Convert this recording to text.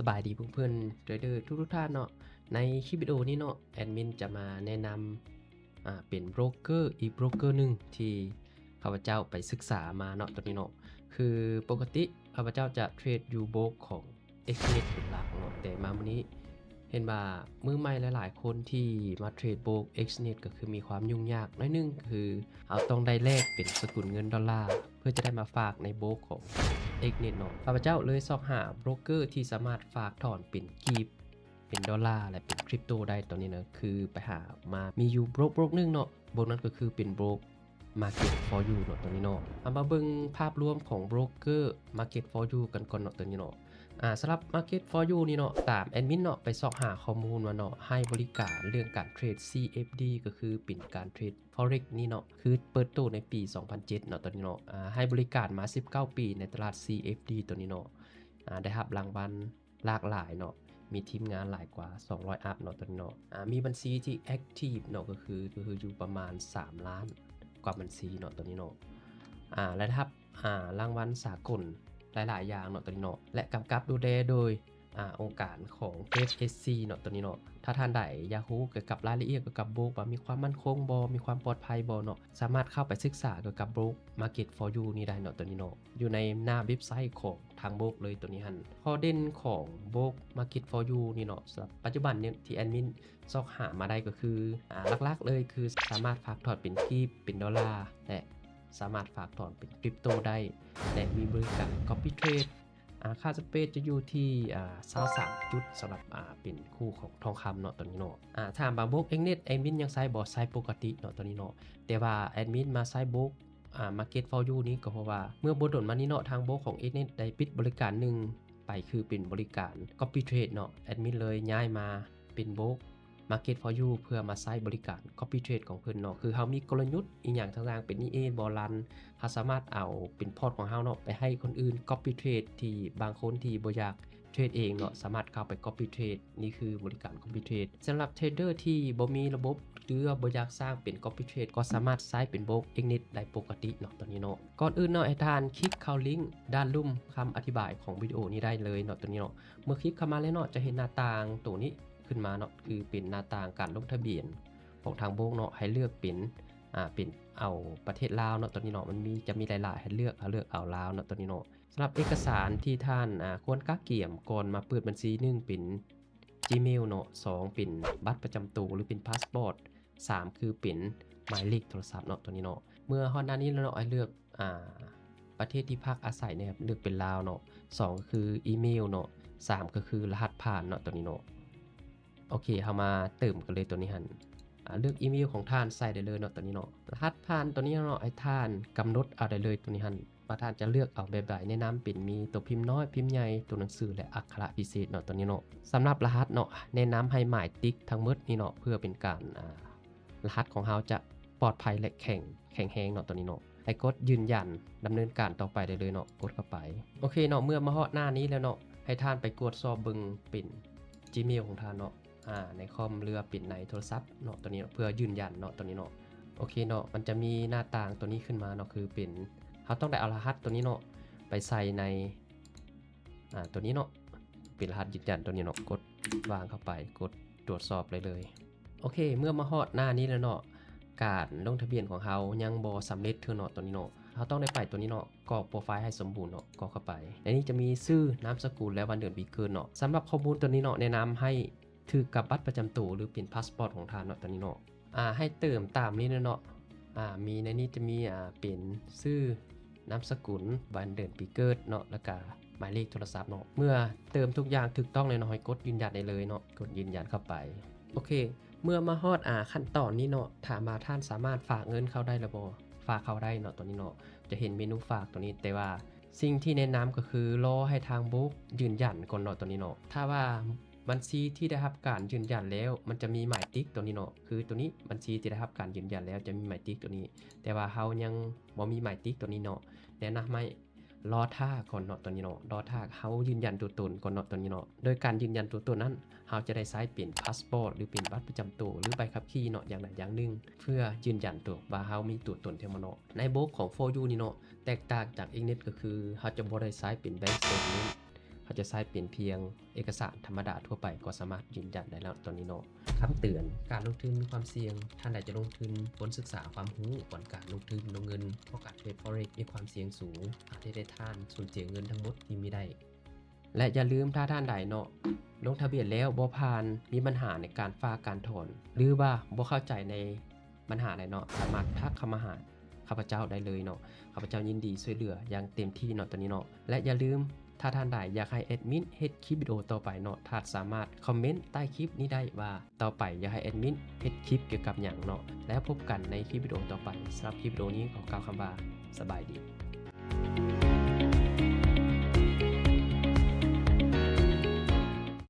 สบายดีเพื่อนๆเทรดเดอร์ทุกท่านเนาะในคลิปวิดีโอนี้เนาะแอดมินจะมาแนะนำเป็นโบรกเกอร์อีกโบรกเกอร์หนึ่งที่ข้าพเจ้าไปศึกษามาเนาะตัวนี้เนาะคือปกติข้าพเจ้าจะเทรดยูโบรกของ XNet เป็นหลักเนาะแต่มาวันนี้เห็นว่ามือใหม่หลายๆคนที่มาเทรดโบรก XNet ก็คือมีความยุ่งยากน้อยนึงคือเอาต้องได้แลกเป็นสกุลเงินดอลลาร์เพื่อจะได้มาฝากในโบรกของXNet เนาะข้าพเจ้าเลยสอบหาโบรกเกอร์ที่สามารถฝากถอนเป็นกีบเป็นดอลลาร์และเป็นคริปโตได้ตอนนี้เนาะคือไปหามามีอยู่โบรกนึงเนาะโบรกนั้นก็คือเป็นโบรก Market for You เนาะตัวนี้เนาะเอามาเบิ่งภาพรวมของโบรกเกอร์ Market for You กันก่อนเนาะตัวนี้เนาะสำหรับ Market for You นี่เนาะตามแอดมินเนาะไปสอบหาข้อมูลมาเนาะให้บริการเรื่องการเทรด CFD ก็คือเป็นการเทรด Forex นี่เนาะคือเปิดตัวในปี 2007 เนาะตัวนี้เนาะให้บริการมา 19 ปีในตลาด CFD ตัวนี้เนาะได้รับรางวัลหลากหลายเนาะมีทีมงานหลายกว่า 200 อัพเนาะตัวนี้เนาะมีบัญชีที่ Active เนาะก็คืออยู่ประมาณ 3 ล้านกว่าบัญชีเนาะตัวนี้เนาะและครับรางวัลสากลหลายๆอย่างเนาะตัวนี้เนาะและกำกับดูแลโดยองค์การของ FSC เนาะตัวนี้เนาะถ้าท่านใดอยากรู้เกี่ยวกับรายละเอียดเกี่ยวกับโบรกว่ามีความมั่นคงบ่มีความปลอดภัยบ่เนาะสามารถเข้าไปศึกษาเกี่ยวกับโบรก Market for You นี่ได้เนาะตัวนี้เนาะอยู่ในหน้าเว็บไซต์ของทางโบรกเลยตัวนี้หันข้อเด่นของโบรก Market for You นี่เนาะสำหรับปัจจุบันเนี่ยที่แอดมินซอกหามาได้ก็คือหลักๆเลยคือสามารถฝากถอนเป็นกีบเป็นดอลลาร์และสามารถฝากถอนเป็นคริปโตได้และมีบริการ Copy Tradeค่าสเปซจะอยู่ที่23จุดสำหรับเป็นคู่ของทองคำเนาะตัวนี้เนาะถามบางโบกเอ็กเน็ตแอดมินยังใช้บอใช้ปกติเนาะตัวนี้เนาะแต่ว่าแอดมินมาใช้โบกMarket for You นี้ก็เพราะว่าเมื่อบดลมานี้เนาะทางโบกของ XNet ได้ปิดบริการหนึ่งไปคือเป็นบริการ Copy Trade เนาะแอดมินเลยย้ายมาเป็นโบกMarket for You เพื่อมาใช้บริการ Copy Trade ของเพิ่นเนาะคือเฮามีกลยุทธ์อีกอย่างต่างๆเป็นEA บอลันเฮาสามารถเอาเป็นพอร์ตของเฮาเนาะไปให้คนอื่น Copy Trade ที่บางคนที่บ่อยากเทรดเองเนาะสามารถเข้าไป Copy Trade นี่คือบริการ Copy Trade สำหรับเทรดเดอร์ที่บ่มีระบบหรือบ่อยากสร้างเป็น Copy Trade ก็สามารถใช้เป็นโบรก XNet ได้ปกติเนาะตอนนี้เนาะก่อนอื่นเนาะให้ท่านคลิกเข้าลิงก์ด้านลุ่มคำอธิบายของวิดีโอนี้ได้เลยเนาะตัวนี้เนาะเมื่อคลิกเข้ามาแล้วเนาะจะเห็นหน้าต่างตัวนี้ขึ้นมาเนาะคือเป็นหน้าต่างการลงทะเบียนของทางโบรกเนาะให้เลือกเป็นเอาประเทศลาวเนาะตอนนี้เนาะมันจะมีหลายๆให้เลือกเอาลาวเนาะตอนนี้เนาะสำหรับเอกสารที่ท่านควรกักเกี่ยมก่อนมาเปิดบัญชี1เป็น Gmail เนาะ2เป็นบัตรประจำตัวหรือเป็นพาสปอร์ต3คือเป็นหมายเลขโทรศัพท์เนาะตัวนี้เนาะเมื่อฮอดหน้านี้แล้วเนาะให้เลือกประเทศที่พักอาศัยนะครับเลือกเป็นลาวเนาะ2ก็คืออีเมลเนาะ3ก็คือรหัสผ่านเนาะตัวนี้เนาะโอเคเฮามาเติมกันเลยตัวนี้หั่นเลือกอีเมลของท่านใส่ได้เลยเนาะตัวนี้เนาะรหัสผ่านตัวนี้เนาะให้ท่านกำหนดเอาได้เลยตัวนี้หั่นว่าท่านจะเลือกเอาแบบใดแนะนำเป็นมีตัวพิมพ์น้อยพิมพ์ใหญ่ตัวหนังสือและอักขระพิเศษเนาะตัวนี้เนาะสำหรับรหัสเนาะแนะนำให้หมายติ๊กทั้งหมดนี่เนาะเพื่อเป็นการรหัสของเราจะปลอดภัยและแข็งแรงเนาะตัวนี้เนาะให้กดยืนยันดำเนินการต่อไปได้เลยเนาะกดเข้าไปโอเคเนาะเมื่อมาฮอดหน้านี้แล้วเนาะให้ท่านไปกดสอบเบิ่งเป็น Gmail ของท่านเนาะในคอมเรือปิดในโทรศัพท์เนาะตัวนี้เพื่อยืนยันเนาะตัวนี้เนาะโอเคเนาะมันจะมีหน้าต่างตัวนี้ขึ้นมาเนาะคือเป็นเขาต้องได้เอารหัสตัวนี้เนาะไปใส่ในตัวนี้เนาะเป็นรหัสยืนยันตัวนี้เนาะกดวางเข้าไปกดตรวจสอบเลยโอเคเมื่อมาฮอดหน้านี้แล้วเนาะการลงทะเบียนของเขายังบ่สำเร็จเท่าเนาะตัวนี้เนาะเขาต้องได้ไปตัวนี้เนาะกรอกโปรไฟล์ให้สมบูรณ์เนาะกรอกเข้าไปในนี้จะมีชื่อนามสกุลและวันเดือนปีเกิดเนาะสำหรับข้อมูลตัวนี้เนาะแนะนำให้ถือกับบัตรประจำตัวหรือเป็นพาสปอร์ตของท่านเนาะตัวนี้เนาะให้เติมตามนี้เนาะมีในนี้จะมีเป็นชื่อนามสกุลวันเดือนปีเกิดเนาะแล้วก็หมายเลขโทรศัพท์เนาะเมื่อเติมทุกอย่างถูกต้องเลยเนาะให้กดยืนยันได้เลยเนาะกดยืนยันเข้าไปโอเคเมื่อมาฮอดขั้นตอนนี้เนาะถามมาท่านสามารถฝากเงินเข้าได้หรือบ่ฝากเข้าได้เนาะตัวนี้เนาะจะเห็นเมนูฝากตัวนี้แต่ว่าสิ่งที่แนะนำก็คือรอให้ทางโบรกยืนยันก่อนเนาะตัวนี้เนาะถ้าว่าบัญชีที่ได้รับการยืนยันแล้วมันจะมีหมายติ๊กตัวนี้เนาะคือตัวนี้บัญชีที่ได้รับการยืนยันแล้วจะมีหมายติ๊กตัวนี้แต่ว่าเฮายังบ่มีหมายติ๊กตัวนี้เนาะแนะนำให้รอท่าก่อนเนาะตัวนี้เนาะรอท่าเฮายืนยันตัวตนก่อนเนาะตัวนี้เนาะโดยการยืนยันตัวตนนั้นเฮาจะได้ใช้เป็นพาสปอร์ตหรือเป็นบัตรประจำตัวหรือใบขับขี่เนาะอย่างใดอย่างหนึ่งเพื่อยืนยันตัวว่าเฮามีตัวตนเท่าเนาะในโบรกของ For You นี่เนาะแตกต่างจาก XNet ก็คือเฮาจะบ่ได้ใช้เป็น Bank Statement เขาจะใช้เป็นเพียงเอกสารธรรมดาทั่วไปก็สามารถยืนยันได้แล้วตอนนี้เนาะคำเตือนการลงทุนมีความเสี่ยงท่านใดจะลงทุนควรศึกษาความรู้ก่อนการลงทุนลงเงินเพราะการเทรด Forex มีความเสี่ยงสูงอาจจะได้ท่านสูญเสียเงินทั้งหมดที่มีได้และอย่าลืมถ้าท่านใดเนาะลงทะเบียนแล้วบ่ผ่านมีปัญหาในการฝากการถอนหรือว่าบ่เข้าใจในปัญหาใดเนาะสามารถทักเข้ามาหาข้าพเจ้าได้เลยเนาะข้าพเจ้ายินดีช่วยเหลืออย่างเต็มที่เนาะตอนนี้เนาะและอย่าลืมถ้าท่านใดอยากให้แอดมินเฮ็ดคลิปวิดีโอต่อไปเนาะท่านสามารถคอมเมนต์ใต้คลิปนี้ได้ว่าต่อไปอยากให้แอดมินเฮ็ดคลิปเกี่ยวกับหยังเนาะแล้วพบกันในคลิปวิดีโอต่อไปสำหรับคลิปวิดีโอนี้ขอกล่าวคำว่าสบายดี